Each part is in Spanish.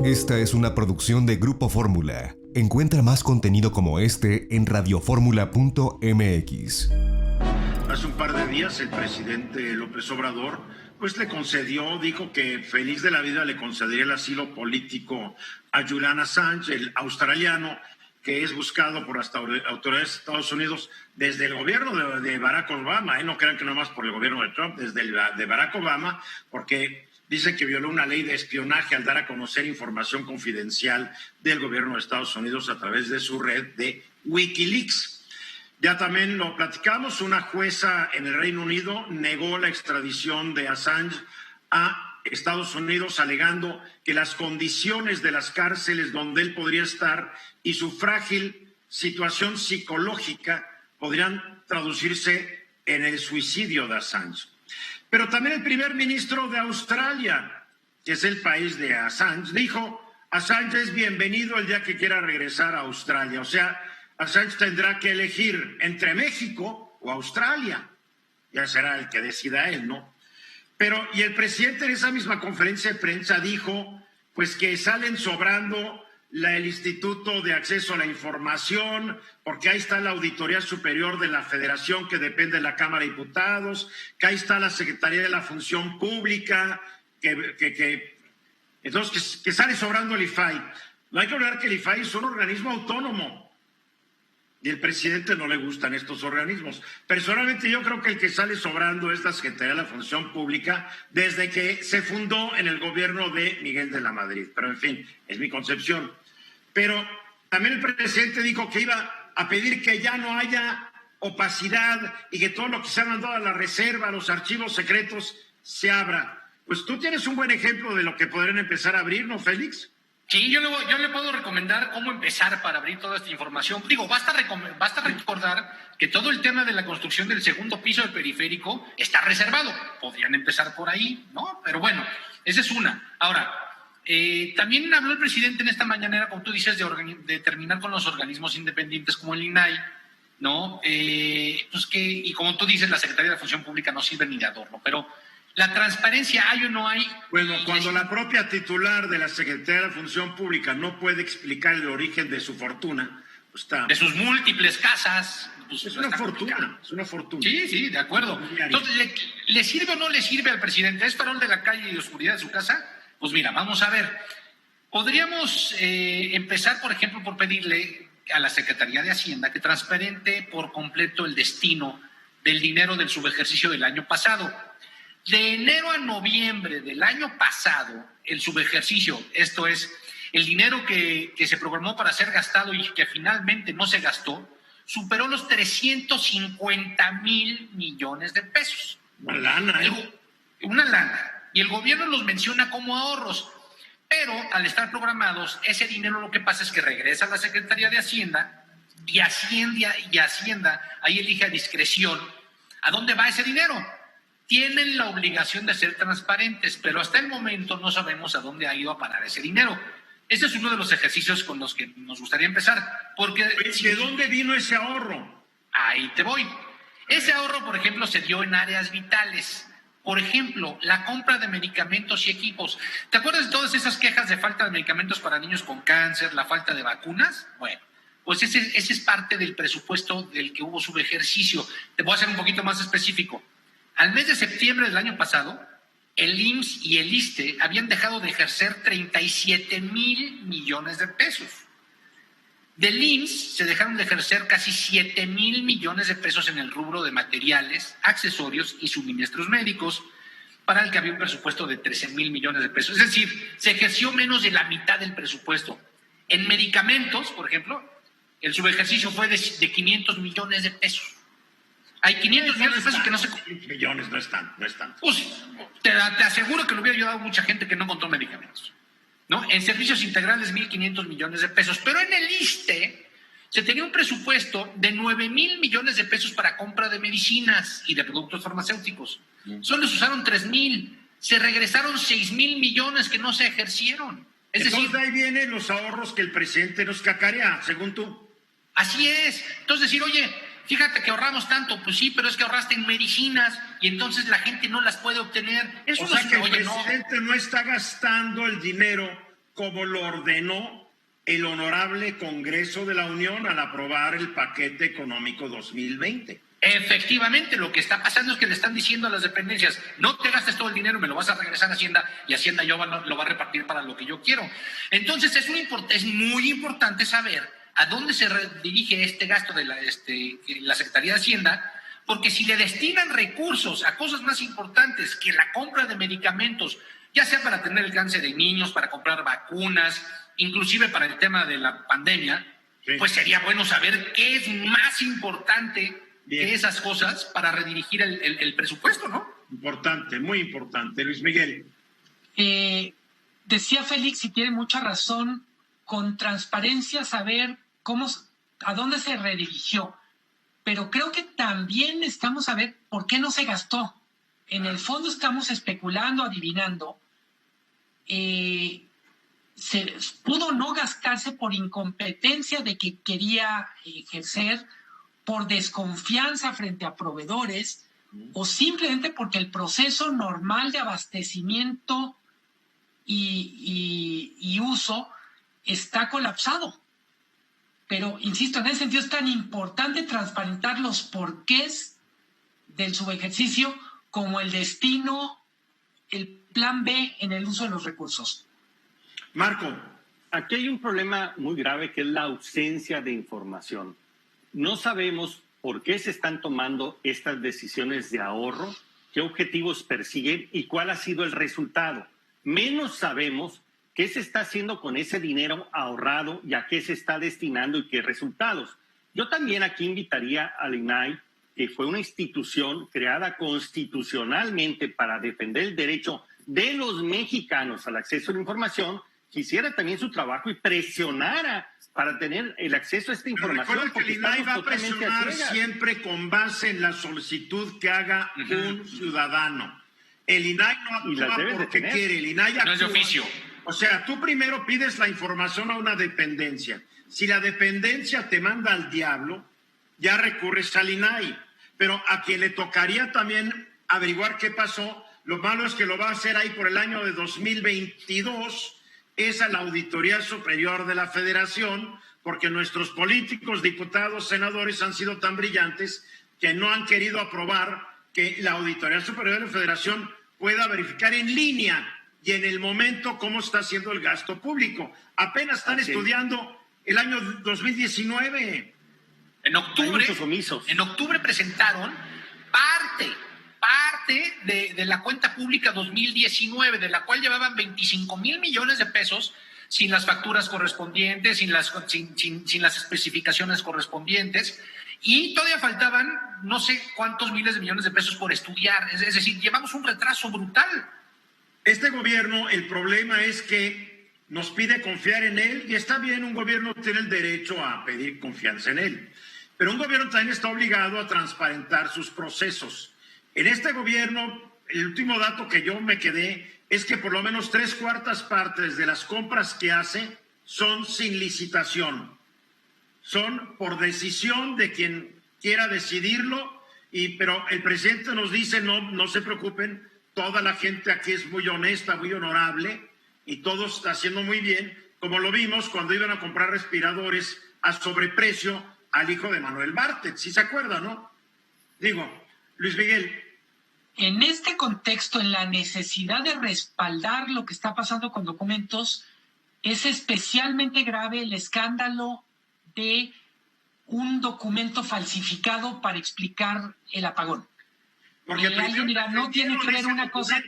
Esta es una producción de Grupo Fórmula. Encuentra más contenido como este en radioformula.mx. Hace un par de días el presidente López Obrador dijo que feliz de la vida le concedería el asilo político a Julian Assange, el australiano, que es buscado por las autoridades de Estados Unidos desde el gobierno de Barack Obama, no crean que nomás por el gobierno de Trump, desde el de Barack Obama, porque dicen que violó una ley de espionaje al dar a conocer información confidencial del gobierno de Estados Unidos a través de su red de Wikileaks. Ya también lo platicamos, una jueza en el Reino Unido negó la extradición de Assange a Estados Unidos, alegando que las condiciones de las cárceles donde él podría estar y su frágil situación psicológica podrían traducirse en el suicidio de Assange. Pero también el primer ministro de Australia, que es el país de Assange, dijo: Assange es bienvenido el día que quiera regresar a Australia. O sea, Assange tendrá que elegir entre México o Australia. Ya será el que decida él, ¿no? Y el presidente en esa misma conferencia de prensa dijo pues que salen sobrando el Instituto de Acceso a la Información, porque ahí está la Auditoría Superior de la Federación, que depende de la Cámara de Diputados, que ahí está la Secretaría de la Función Pública, entonces que sale sobrando el IFAI. No hay que olvidar que el IFAI es un organismo autónomo y el presidente no le gustan estos organismos. Personalmente yo creo que el que sale sobrando es la Secretaría de la Función Pública desde que se fundó en el gobierno de Miguel de la Madrid. Pero en fin, es mi concepción. Pero también el presidente dijo que iba a pedir que ya no haya opacidad y que todo lo que se ha mandado a la reserva, a los archivos secretos, se abra. Pues tú tienes un buen ejemplo de lo que podrían empezar a abrir, ¿no, Félix? Sí, yo le puedo recomendar cómo empezar para abrir toda esta información. Digo, basta recordar que todo el tema de la construcción del segundo piso del periférico está reservado. Podrían empezar por ahí, ¿no? Pero bueno, esa es una. Ahora, también habló el presidente en esta mañanera, como tú dices, de terminar con los organismos independientes como el INAI, ¿no? Y como tú dices, la Secretaría de la Función Pública no sirve ni de adorno, pero la transparencia, ¿hay o no hay? Bueno, cuando la propia titular de la Secretaría de la Función Pública no puede explicar el origen de su fortuna, pues está... De sus múltiples casas. Pues es una fortuna, es una fortuna. Sí, de acuerdo. Entonces, ¿le sirve o no le sirve al presidente? ¿Es farol de la calle y oscuridad de su casa? Pues mira, vamos a ver. Podríamos empezar, por ejemplo, por pedirle a la Secretaría de Hacienda que transparente por completo el destino del dinero del subejercicio del año pasado. De enero a noviembre del año pasado, el subejercicio, esto es, el dinero que se programó para ser gastado y que finalmente no se gastó, superó los 350,000 millones de pesos. Una lana, Una lana. Y el gobierno los menciona como ahorros. Pero al estar programados, ese dinero lo que pasa es que regresa a la Secretaría de Hacienda y Hacienda ahí elige a discreción a dónde va ese dinero. Tienen la obligación de ser transparentes, pero hasta el momento no sabemos a dónde ha ido a parar ese dinero. Este es uno de los ejercicios con los que nos gustaría empezar. Porque ¿de dónde vino ese ahorro? Ahí te voy. Ese ahorro, por ejemplo, se dio en áreas vitales. Por ejemplo, la compra de medicamentos y equipos. ¿Te acuerdas de todas esas quejas de falta de medicamentos para niños con cáncer, la falta de vacunas? Bueno, pues ese es parte del presupuesto del que hubo subejercicio. Te voy a ser un poquito más específico. Al mes de septiembre del año pasado, el IMSS y el ISSSTE habían dejado de ejercer 37,000 millones de pesos. Del IMSS se dejaron de ejercer casi 7,000 millones de pesos en el rubro de materiales, accesorios y suministros médicos, para el que había un presupuesto de 13,000 millones de pesos. Es decir, se ejerció menos de la mitad del presupuesto. En medicamentos, por ejemplo, el subejercicio fue de 500 millones de pesos. Hay 500 millones de pesos que no se... Millones no están. Pues te aseguro que le hubiera ayudado a mucha gente que no encontró medicamentos, ¿no? En servicios integrales, 1,500 millones de pesos. Pero en el ISSSTE se tenía un presupuesto de 9,000 millones de pesos para compra de medicinas y de productos farmacéuticos. Solo se usaron 3,000. Se regresaron 6,000 millones que no se ejercieron. Entonces, de ahí vienen los ahorros que el presidente nos cacarea, según tú. Así es. Entonces decir, oye, fíjate que ahorramos tanto, pues sí, pero es que ahorraste en medicinas y entonces la gente no las puede obtener. Eso o sea que el presidente no está gastando el dinero como lo ordenó el Honorable Congreso de la Unión al aprobar el paquete económico 2020. Efectivamente, lo que está pasando es que le están diciendo a las dependencias, no te gastes todo el dinero, me lo vas a regresar a Hacienda y Hacienda lo va a repartir para lo que yo quiero. Entonces es muy importante saber a dónde se dirige este gasto de la Secretaría de Hacienda, porque si le destinan recursos a cosas más importantes que la compra de medicamentos, ya sea para atender el cáncer de niños, para comprar vacunas, inclusive para el tema de la pandemia, sí, pues sería bueno saber qué es más importante que esas cosas para redirigir el presupuesto, ¿no? Importante, muy importante. Luis Miguel. Decía Félix, y tiene mucha razón, con transparencia saber a dónde se redirigió. Pero creo que también necesitamos saber por qué no se gastó. En el fondo estamos especulando, adivinando. Se pudo no gastarse por incompetencia de que quería ejercer, por desconfianza frente a proveedores, o simplemente porque el proceso normal de abastecimiento y uso está colapsado. Pero, insisto, en ese sentido es tan importante transparentar los porqués del subejercicio como el destino, el plan B en el uso de los recursos. Marco. Aquí hay un problema muy grave que es la ausencia de información. No sabemos por qué se están tomando estas decisiones de ahorro, qué objetivos persiguen y cuál ha sido el resultado. Menos sabemos qué se está haciendo con ese dinero ahorrado y a qué se está destinando y qué resultados. Yo también aquí invitaría al INAI, que fue una institución creada constitucionalmente para defender el derecho de los mexicanos al acceso a la información, que hiciera también su trabajo y presionara para tener el acceso a esta información. Recuerda que el INAI va a presionar siempre con base en la solicitud que haga un ciudadano. El INAI no actúa porque quiere, el INAI actúa. No es de oficio. O sea, tú primero pides la información a una dependencia. Si la dependencia te manda al diablo, ya recurres al INAI. Pero a quien le tocaría también averiguar qué pasó, lo malo es que lo va a hacer ahí por el año de 2022, es a la Auditoría Superior de la Federación, porque nuestros políticos, diputados, senadores han sido tan brillantes que no han querido aprobar que la Auditoría Superior de la Federación pueda verificar en línea y en el momento cómo está haciendo el gasto público. Apenas están estudiando el año 2019. En octubre presentaron parte de la cuenta pública 2019, de la cual llevaban 25,000 millones de pesos sin las facturas correspondientes, sin las especificaciones correspondientes, y todavía faltaban no sé cuántos miles de millones de pesos por estudiar. Es decir, llevamos un retraso brutal. Este gobierno, el problema es que nos pide confiar en él, y está bien, un gobierno tiene el derecho a pedir confianza en él, pero un gobierno también está obligado a transparentar sus procesos. En este gobierno, el último dato que yo me quedé es que por lo menos 3/4 partes de las compras que hace son sin licitación. Son por decisión de quien quiera decidirlo, pero el presidente nos dice, no se preocupen, toda la gente aquí es muy honesta, muy honorable, y todo está haciendo muy bien, como lo vimos cuando iban a comprar respiradores a sobreprecio al hijo de Manuel Bartlett. ¿Sí se acuerda, no? Digo, Luis Miguel. En este contexto, en la necesidad de respaldar lo que está pasando con documentos, es especialmente grave el escándalo de un documento falsificado para explicar el apagón. Porque alguien dirá, no tiene que ver una cosa.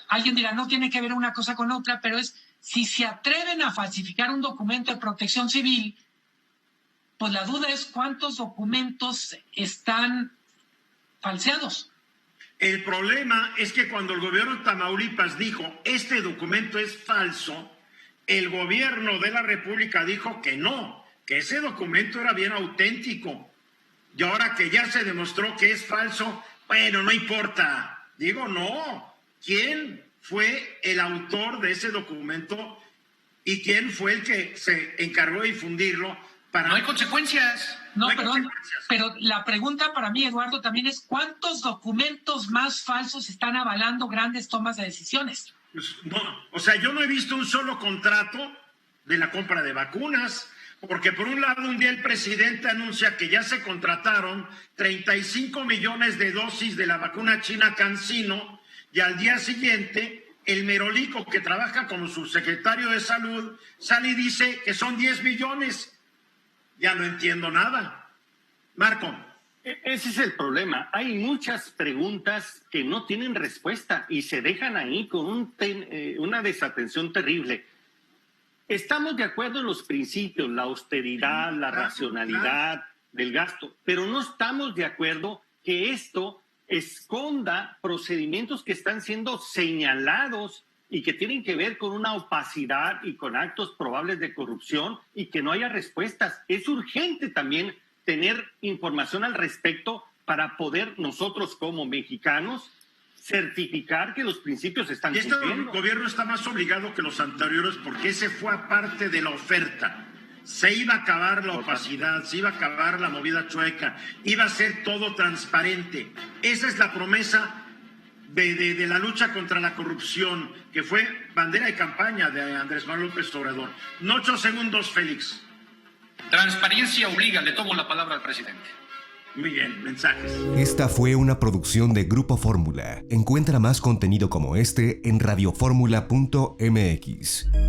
Alguien dirá, no tiene que ver una cosa con otra, pero es si se atreven a falsificar un documento de protección civil, pues la duda es cuántos documentos están falseados. El problema es que cuando el gobierno de Tamaulipas dijo este documento es falso, el gobierno de la República dijo que no, que ese documento era bien auténtico. Y ahora que ya se demostró que es falso, bueno, no importa. Digo, no. ¿Quién fue el autor de ese documento y quién fue el que se encargó de difundirlo? No hay consecuencias. No, perdón, pero la pregunta para mí, Eduardo, también es ¿cuántos documentos más falsos están avalando grandes tomas de decisiones? Pues no, o sea, yo no he visto un solo contrato de la compra de vacunas, porque por un lado un día el presidente anuncia que ya se contrataron 35 millones de dosis de la vacuna china CanSino y al día siguiente el Merolico, que trabaja como subsecretario de Salud, sale y dice que son 10 millones. Ya no entiendo nada. Marco. Ese es el problema. Hay muchas preguntas que no tienen respuesta y se dejan ahí con una desatención terrible. Estamos de acuerdo en los principios, la austeridad, la racionalidad del gasto, pero no estamos de acuerdo que esto esconda procedimientos que están siendo señalados y que tienen que ver con una opacidad y con actos probables de corrupción y que no haya respuestas. Es urgente también tener información al respecto para poder nosotros como mexicanos certificar que los principios están cumpliendo. Este gobierno está más obligado que los anteriores porque ese fue aparte de la oferta. Se iba a acabar la opacidad, se iba a acabar la movida chueca, iba a ser todo transparente. Esa es la promesa de la lucha contra la corrupción, que fue bandera de campaña de Andrés Manuel López Obrador. No 8 segundos, Félix. Transparencia obliga, le tomo la palabra al presidente. Muy bien, mensajes. Esta fue una producción de Grupo Fórmula. Encuentra más contenido como este en radioformula.mx.